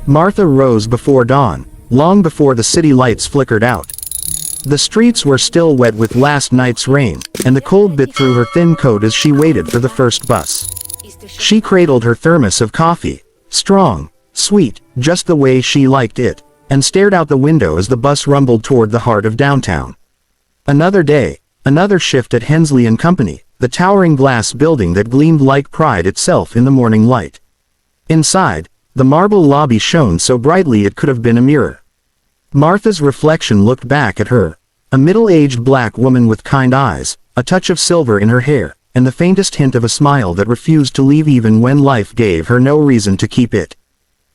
Martha rose before dawn, long before the city lights flickered out. The streets were still wet with last night's rain, and the cold bit through her thin coat as she waited for the first bus. She cradled her thermos of coffee, strong, sweet, just the way she liked it, and stared out the window as the bus rumbled toward the heart of downtown. Another day, another shift at Hensley and Company, the towering glass building that gleamed like pride itself in the morning light. Inside, the marble lobby shone so brightly it could have been a mirror. Martha's reflection looked back at her, a middle-aged black woman with kind eyes, a touch of silver in her hair, and the faintest hint of a smile that refused to leave even when life gave her no reason to keep it.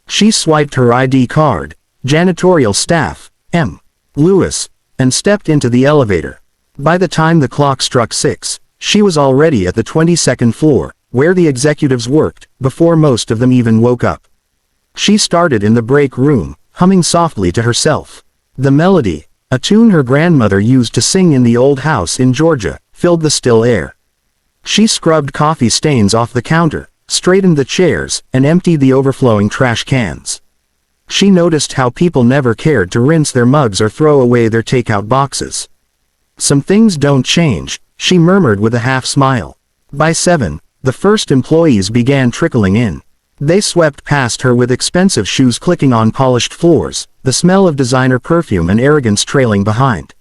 She swiped her ID card, janitorial staff, M. Lewis, and stepped into the elevator. By the time the clock struck 6, she was already at the 22nd floor, where the executives worked, before most of them even woke up. She started in the break room, humming softly to herself. The melody, a tune her grandmother used to sing in the old house in Georgia, filled the still air. She scrubbed coffee stains off the counter, straightened the chairs, and emptied the overflowing trash cans. She noticed how people never cared to rinse their mugs or throw away their takeout boxes. Some things don't change, she murmured with a half-smile. By 7, the first employees began trickling in. They swept past her with expensive shoes clicking on polished floors, the smell of designer perfume and arrogance trailing behind.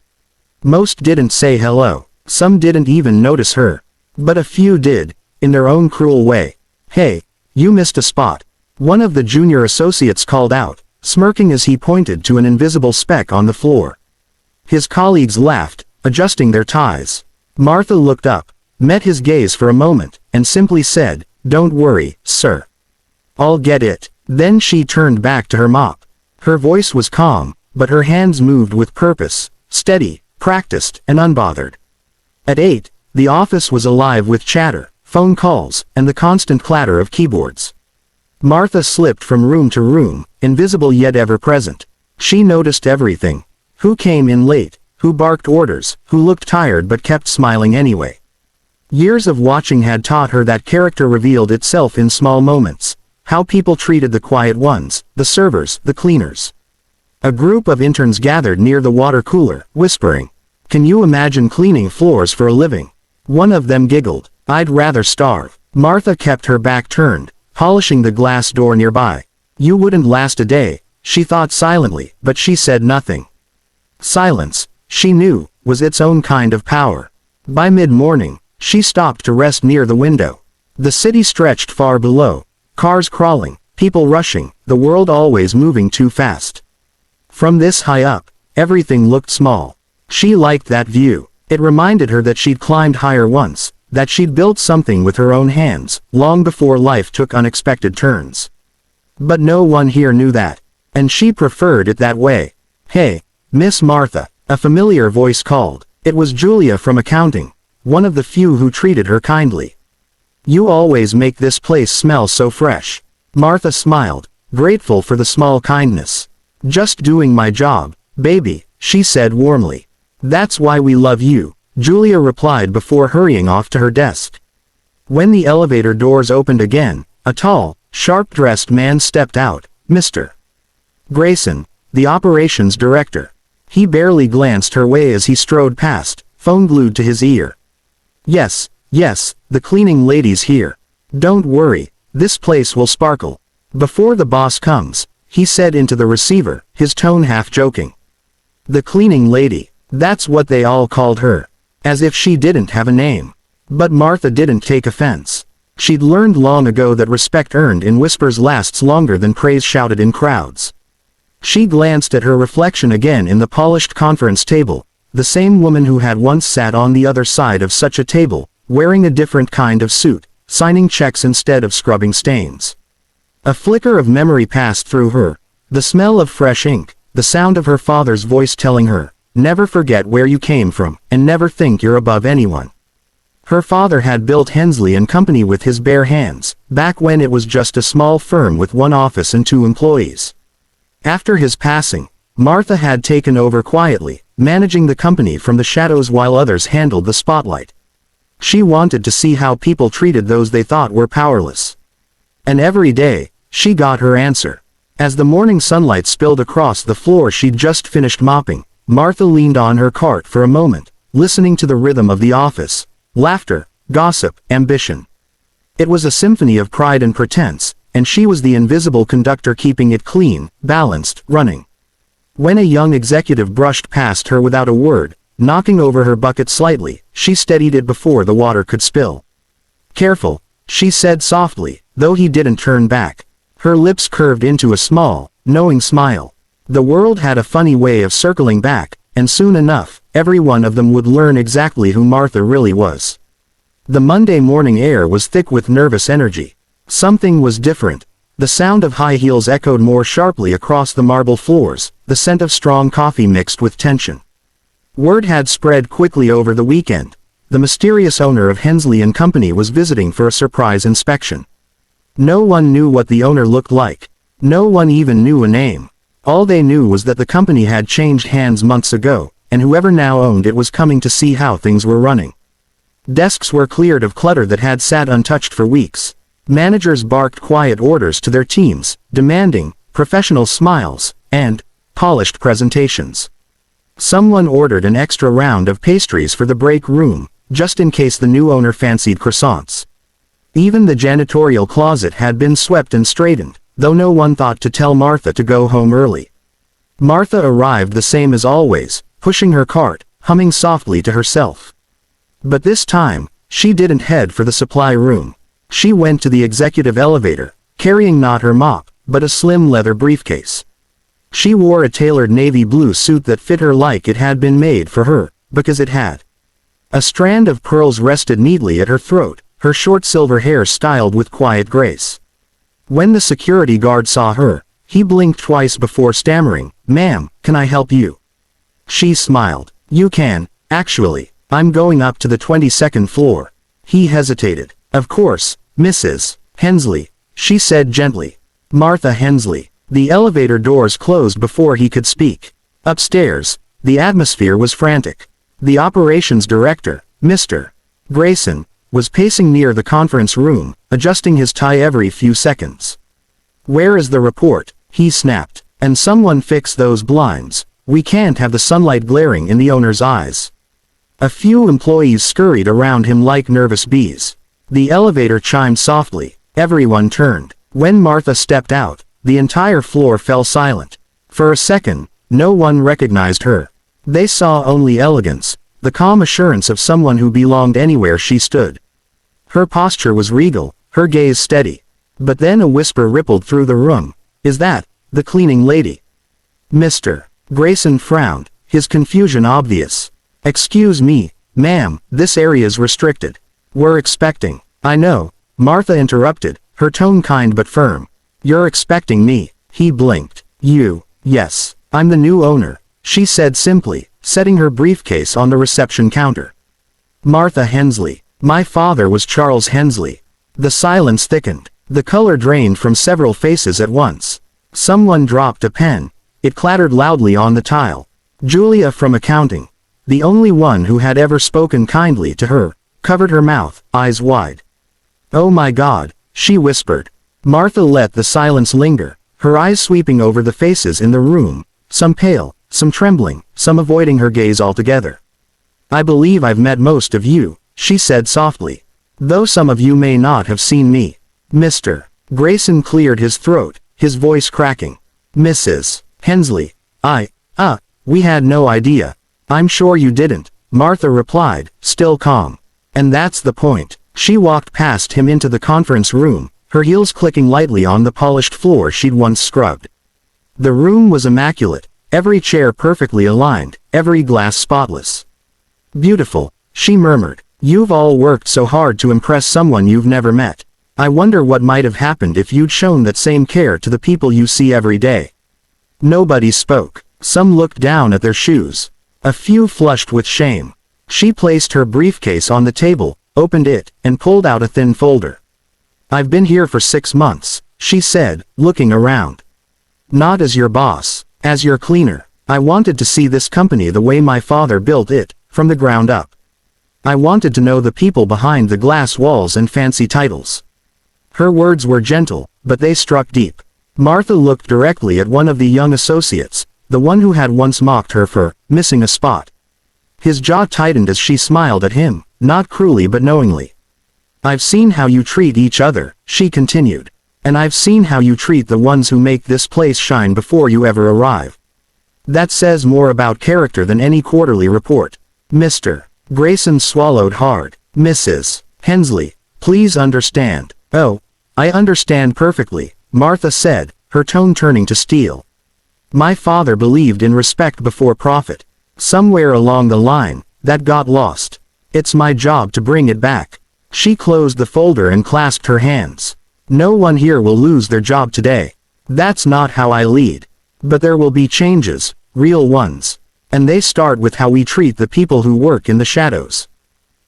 Most didn't say hello, some didn't even notice her. But a few did, in their own cruel way. "Hey, you missed a spot," one of the junior associates called out, smirking as he pointed to an invisible speck on the floor. His colleagues laughed, adjusting their ties. Martha looked up, met his gaze for a moment, and simply said, "Don't worry, sir. I'll get it." Then she turned back to her mop. Her voice was calm, but her hands moved with purpose, steady, practiced, and unbothered. At 8, the office was alive with chatter, phone calls, and the constant clatter of keyboards. Martha slipped from room to room, invisible yet ever present. She noticed everything. Who came in late, who barked orders, who looked tired but kept smiling anyway. Years of watching had taught her that character revealed itself in small moments. How people treated the quiet ones, the servers, the cleaners. A group of interns gathered near the water cooler, whispering, "Can you imagine cleaning floors for a living?" One of them giggled, "I'd rather starve." Martha kept her back turned, polishing the glass door nearby. You wouldn't last a day, she thought silently, but she said nothing. Silence, she knew, was its own kind of power. By mid-morning, she stopped to rest near the window. The city stretched far below. Cars crawling, people rushing, the world always moving too fast. From this high up, everything looked small. She liked that view. It reminded her that she'd climbed higher once, that she'd built something with her own hands, long before life took unexpected turns. But no one here knew that, and she preferred it that way. "Hey, Miss Martha," a familiar voice called. It was Julia from accounting, one of the few who treated her kindly. "You always make this place smell so fresh." Martha smiled, grateful for the small kindness. "Just doing my job, baby," she said warmly. "That's why we love you," Julia replied before hurrying off to her desk. When the elevator doors opened again, a tall, sharp-dressed man stepped out, Mr. Grayson, the operations director. He barely glanced her way as he strode past, phone glued to his ear. Yes, the cleaning lady's here. Don't worry, this place will sparkle. Before the boss comes," he said into the receiver, his tone half joking. The cleaning lady, that's what they all called her. As if she didn't have a name. But Martha didn't take offense. She'd learned long ago that respect earned in whispers lasts longer than praise shouted in crowds. She glanced at her reflection again in the polished conference table, the same woman who had once sat on the other side of such a table, wearing a different kind of suit, signing checks instead of scrubbing stains. A flicker of memory passed through her, the smell of fresh ink, the sound of her father's voice telling her, "Never forget where you came from, and never think you're above anyone." Her father had built Hensley and Company with his bare hands, back when it was just a small firm with one office and 2 employees. After his passing, Martha had taken over quietly, managing the company from the shadows while others handled the spotlight. She wanted to see how people treated those they thought were powerless. And every day, she got her answer. As the morning sunlight spilled across the floor she'd just finished mopping, Martha leaned on her cart for a moment, listening to the rhythm of the office. Laughter, gossip, ambition. It was a symphony of pride and pretense, and she was the invisible conductor keeping it clean, balanced, running. When a young executive brushed past her without a word, knocking over her bucket slightly, she steadied it before the water could spill. "Careful," she said softly, though he didn't turn back. Her lips curved into a small, knowing smile. The world had a funny way of circling back, and soon enough, every one of them would learn exactly who Martha really was. The Monday morning air was thick with nervous energy. Something was different. The sound of high heels echoed more sharply across the marble floors, the scent of strong coffee mixed with tension. Word had spread quickly over the weekend. The mysterious owner of Hensley & Company was visiting for a surprise inspection. No one knew what the owner looked like. No one even knew a name. All they knew was that the company had changed hands months ago, and whoever now owned it was coming to see how things were running. Desks were cleared of clutter that had sat untouched for weeks. Managers barked quiet orders to their teams, demanding professional smiles and polished presentations. Someone ordered an extra round of pastries for the break room, just in case the new owner fancied croissants. Even the janitorial closet had been swept and straightened, though no one thought to tell Martha to go home early. Martha arrived the same as always, pushing her cart, humming softly to herself. But this time, she didn't head for the supply room. She went to the executive elevator, carrying not her mop, but a slim leather briefcase. She wore a tailored navy blue suit that fit her like it had been made for her, because it had. A strand of pearls rested neatly at her throat, her short silver hair styled with quiet grace. When the security guard saw her, he blinked twice before stammering, "Ma'am, can I help you?" She smiled. "You can, actually. I'm going up to the 22nd floor." He hesitated. "Of course, Mrs. Hensley," she said gently. Martha Hensley. The elevator doors closed before he could speak. Upstairs, the atmosphere was frantic. The operations director, Mr. Grayson, was pacing near the conference room, adjusting his tie every few seconds. "Where is the report?" he snapped. "And someone fix those blinds. We can't have the sunlight glaring in the owner's eyes." A few employees scurried around him like nervous bees. The elevator chimed softly. Everyone turned. When Martha stepped out, the entire floor fell silent. For a second, no one recognized her. They saw only elegance, the calm assurance of someone who belonged anywhere she stood. Her posture was regal, her gaze steady. But then a whisper rippled through the room. "Is that the cleaning lady?" Mr. Grayson frowned, his confusion obvious. "Excuse me, ma'am, this area's restricted. We're expecting." "I know," Martha interrupted, her tone kind but firm. "You're expecting me." He blinked. "You?" "Yes, I'm the new owner," she said simply, setting her briefcase on the reception counter. "Martha Hensley. My father was Charles Hensley." The silence thickened. The color drained from several faces at once. Someone dropped a pen. It clattered loudly on the tile. Julia from accounting, the only one who had ever spoken kindly to her, covered her mouth, eyes wide. "Oh my God," she whispered. Martha let the silence linger, her eyes sweeping over the faces in the room, some pale, some trembling, some avoiding her gaze altogether. "I believe I've met most of you," she said softly. "Though some of you may not have seen me." Mr. Grayson cleared his throat, his voice cracking. "Mrs. Hensley, we had no idea." "I'm sure you didn't," Martha replied, still calm. "And that's the point." She walked past him into the conference room, her heels clicking lightly on the polished floor she'd once scrubbed. The room was immaculate, every chair perfectly aligned, every glass spotless. "Beautiful," she murmured. "You've all worked so hard to impress someone you've never met. I wonder what might have happened if you'd shown that same care to the people you see every day." Nobody spoke. Some looked down at their shoes. A few flushed with shame. She placed her briefcase on the table, opened it, and pulled out a thin folder. "I've been here for 6 months, she said, looking around. "Not as your boss, as your cleaner. I wanted to see this company the way my father built it, from the ground up. I wanted to know the people behind the glass walls and fancy titles." Her words were gentle, but they struck deep. Martha looked directly at one of the young associates, the one who had once mocked her for missing a spot. His jaw tightened as she smiled at him, not cruelly but knowingly. "I've seen how you treat each other," she continued. "And I've seen how you treat the ones who make this place shine before you ever arrive. That says more about character than any quarterly report." Mr. Grayson swallowed hard. "Mrs. Hensley, please understand." "Oh, I understand perfectly," Martha said, her tone turning to steel. "My father believed in respect before profit. Somewhere along the line, that got lost. It's my job to bring it back." She closed the folder and clasped her hands. "No one here will lose their job today. That's not how I lead. But there will be changes, real ones. And they start with how we treat the people who work in the shadows."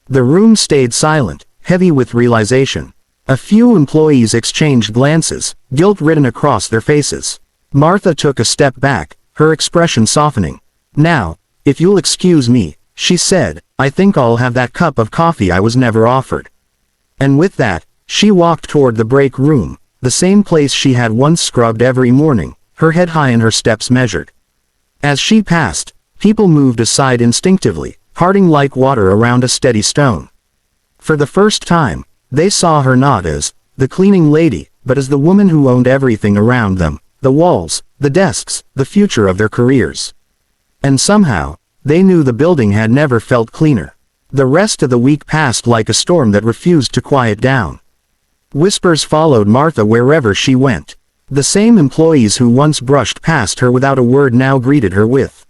The room stayed silent, heavy with realization. A few employees exchanged glances, guilt written across their faces. Martha took a step back, her expression softening. "Now, if you'll excuse me," she said, "I think I'll have that cup of coffee I was never offered." And with that, she walked toward the break room, the same place she had once scrubbed every morning, her head high and her steps measured. As she passed, people moved aside instinctively, parting like water around a steady stone. For the first time, they saw her not as the cleaning lady, but as the woman who owned everything around them, the walls, the desks, the future of their careers. And somehow, they knew the building had never felt cleaner. The rest of the week passed like a storm that refused to quiet down. Whispers followed Martha wherever she went. The same employees who once brushed past her without a word now greeted her with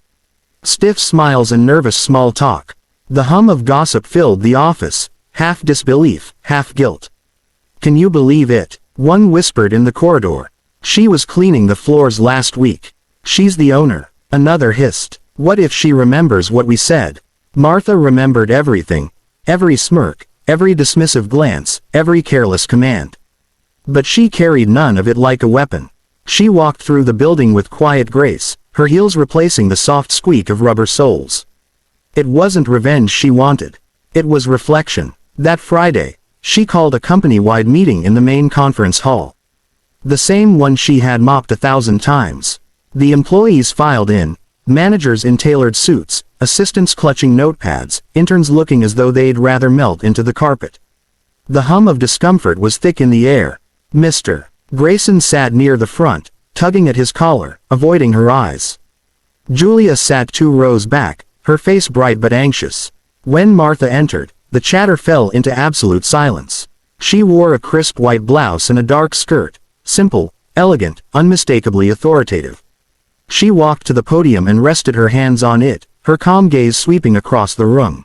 stiff smiles and nervous small talk. The hum of gossip filled the office, half disbelief, half guilt. "Can you believe it?" one whispered in the corridor. "She was cleaning the floors last week. She's the owner." Another hissed, "What if she remembers what we said?" Martha remembered everything, every smirk, every dismissive glance, every careless command. But she carried none of it like a weapon. She walked through the building with quiet grace, her heels replacing the soft squeak of rubber soles. It wasn't revenge she wanted. It was reflection. That Friday, she called a company-wide meeting in the main conference hall. The same one she had mocked 1,000 times. The employees filed in, managers in tailored suits, assistants clutching notepads, interns looking as though they'd rather melt into the carpet. The hum of discomfort was thick in the air. Mr. Grayson sat near the front, tugging at his collar, avoiding her eyes. Julia sat 2 rows back, her face bright but anxious. When Martha entered, the chatter fell into absolute silence. She wore a crisp white blouse and a dark skirt, simple, elegant, unmistakably authoritative. She walked to the podium and rested her hands on it, her calm gaze sweeping across the room.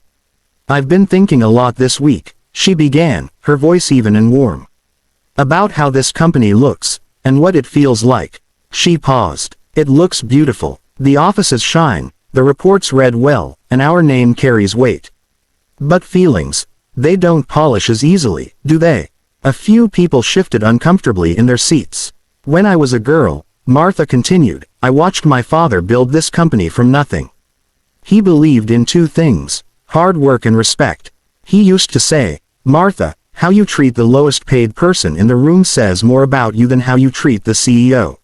"I've been thinking a lot this week," she began, her voice even and warm. "About how this company looks, and what it feels like." She paused. "It looks beautiful. The offices shine, the reports read well, and our name carries weight. But feelings, they don't polish as easily, do they?" A few people shifted uncomfortably in their seats. "When I was a girl," Martha continued, "I watched my father build this company from nothing. He believed in 2 things, hard work and respect. He used to say, 'Martha, how you treat the lowest paid person in the room says more about you than how you treat the CEO.'"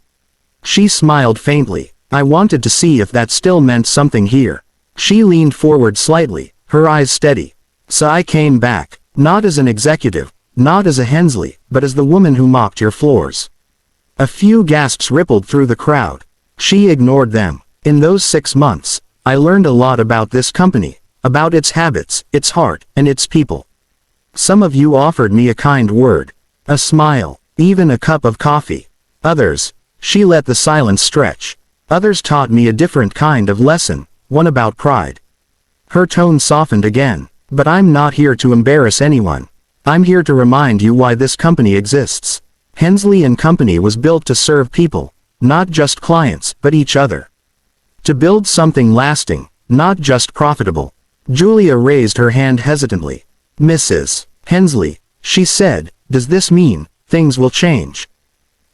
She smiled faintly. "I wanted to see if that still meant something here." She leaned forward slightly, her eyes steady. "So I came back, not as an executive, not as a Hensley, but as the woman who mocked your floors." A few gasps rippled through the crowd. She ignored them. "In those 6 months, I learned a lot about this company, about its habits, its heart, and its people. Some of you offered me a kind word, a smile, even a cup of coffee. Others," she let the silence stretch, "others taught me a different kind of lesson, one about pride." Her tone softened again. "But I'm not here to embarrass anyone. I'm here to remind you why this company exists. Hensley & Company was built to serve people, not just clients, but each other. To build something lasting, not just profitable." Julia raised her hand hesitantly. "Mrs. Hensley," she said, "does this mean things will change?"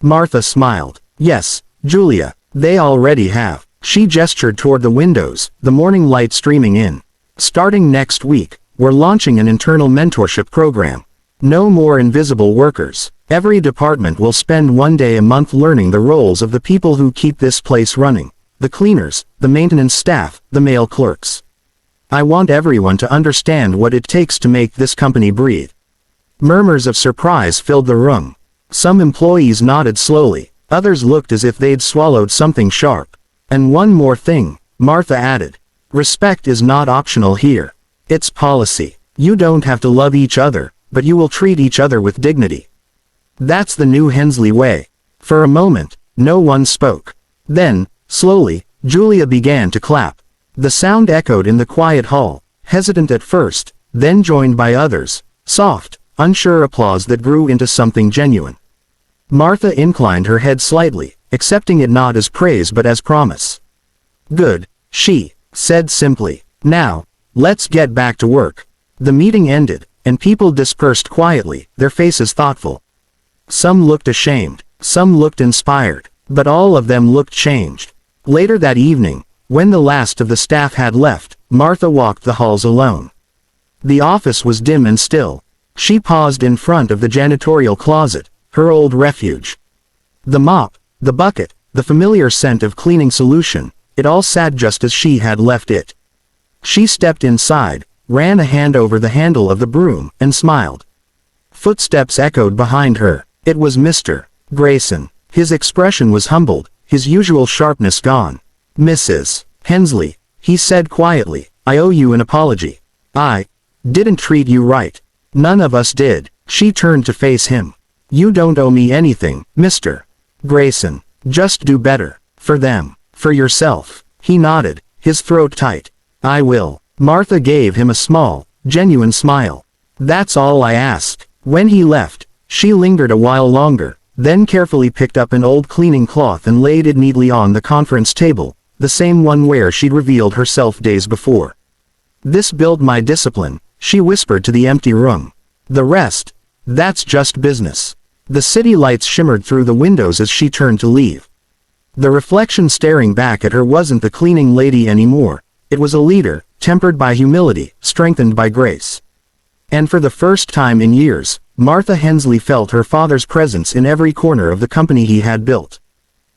Martha smiled. "Yes, Julia, they already have." She gestured toward the windows, the morning light streaming in. "Starting next week, we're launching an internal mentorship program. No more invisible workers. Every department will spend one day a month learning the roles of the people who keep this place running. The cleaners, the maintenance staff, the mail clerks. I want everyone to understand what it takes to make this company breathe. Murmurs of surprise filled the room. Some employees nodded slowly, others looked as if they'd swallowed something sharp. And one more thing, Martha added. Respect is not optional here. It's policy. You don't have to love each other, but you will treat each other with dignity. That's the new Hensley way. For a moment, no one spoke. Then, slowly, Julia began to clap. The sound echoed in the quiet hall, hesitant at first, then joined by others, soft, unsure applause that grew into something genuine. Martha inclined her head slightly, accepting it not as praise but as promise. Good, she said simply. Now, let's get back to work. The meeting ended, and people dispersed quietly, their faces thoughtful. Some looked ashamed, some looked inspired, but all of them looked changed. Later that evening, when the last of the staff had left, Martha walked the halls alone. The office was dim and still. She paused in front of the janitorial closet, her old refuge. The mop, the bucket, the familiar scent of cleaning solution, it all sat just as she had left it. She stepped inside, ran a hand over the handle of the broom, and smiled. Footsteps echoed behind her. It was Mr. Grayson. His expression was humbled, his usual sharpness gone. Mrs. Hensley, he said quietly, I owe you an apology. I didn't treat you right. None of us did. She turned to face him. You don't owe me anything, Mr. Grayson. Just do better. For them. For yourself. He nodded, his throat tight. I will. Martha gave him a small, genuine smile. That's all I asked. When he left, she lingered a while longer, then carefully picked up an old cleaning cloth and laid it neatly on the conference table, the same one where she'd revealed herself days before. This built my discipline, she whispered to the empty room. The rest, that's just business. The city lights shimmered through the windows as she turned to leave. The reflection staring back at her wasn't the cleaning lady anymore. It was a leader, tempered by humility, strengthened by grace. And for the first time in years, Martha Hensley felt her father's presence in every corner of the company he had built.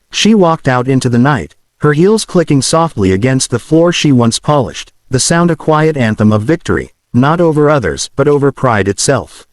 She walked out into the night, her heels clicking softly against the floor she once polished, the sound a quiet anthem of victory, not over others but over pride itself.